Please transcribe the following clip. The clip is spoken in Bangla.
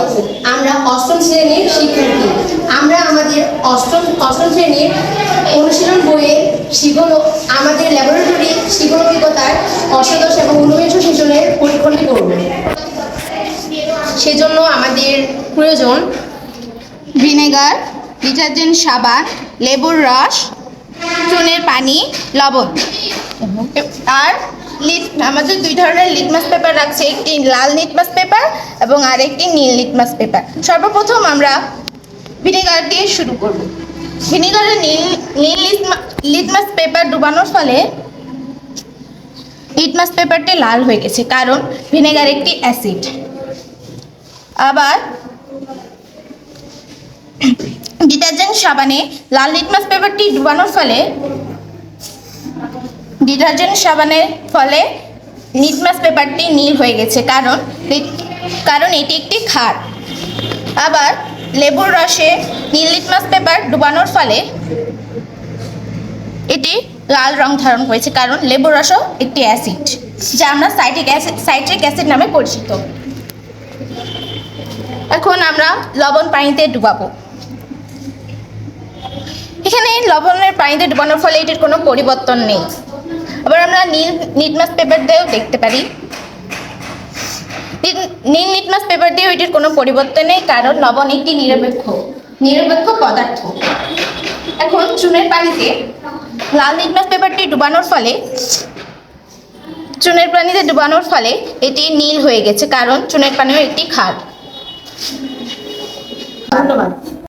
আলাইকুম। আমরা অষ্টম শ্রেণীর শিক্ষার্থী। আমরা আমাদের অষ্টম শ্রেণীর অনুশীলন বইয়ের আমাদের ল্যাবরেটরি শিখন অভিজ্ঞতার অষ্টাদশ এবং ঊনবিংশ সেশনের পরীক্ষণটি করব। সেজন্য আমাদের প্রয়োজন ভিনেগার, ডিটারজেন্ট সাবান, লেবুর রস, চুনের পানি, লবণ। আর আমাদের দুই ধরনের লিটমাস পেপার রাখছে, একটি লাল লিটমাস পেপার এবং আরেকটি নীল লিটমাস পেপার। সর্বপ্রথম আমরা ভিনেগার দিয়ে শুরু করব। ভিনেগারে নীল লিটমাস পেপার ডুবানোর ফলে লিটমাস পেপারটি লাল হয়ে গেছে, কারণ ভিনেগার একটি অ্যাসিড। আবার ডিটারজেন্ট সাবানে লাল লিটমাস পেপারটি ডুবানোর ফলে লিটমাস পেপারটি নীল হয়ে গেছে, কারণ এটি একটি ক্ষার। আবার লেবুর রসে নীল লিটমাস পেপার ডুবানোর ফলে এটি লাল রং ধারণ করেছে, কারণ লেবুর রসও একটি অ্যাসিড, যা আমরা সাইট্রিক অ্যাসিড নামে পরিচিত। এখন আমরা লবণ পানিতে ডুবাবো। এখানে লবণের পানিতে ডুবানোর ফলে এটির কোনো পরিবর্তন নেই। আবার আমরা নীল লিটমাস পেপার দিয়েও দেখতে পারি। নীল লিটমাস পেপার দিয়েও এটির কোনো পরিবর্তন নেই, কারণ লবণ একটি নিরপেক্ষ পদার্থ। এখন চুনের পানিতে লাল লিটমাস পেপারটি ডুবানোর ফলে এটি নীল হয়ে গেছে, কারণ চুনের পানিও একটি ক্ষার। ধন্যবাদ।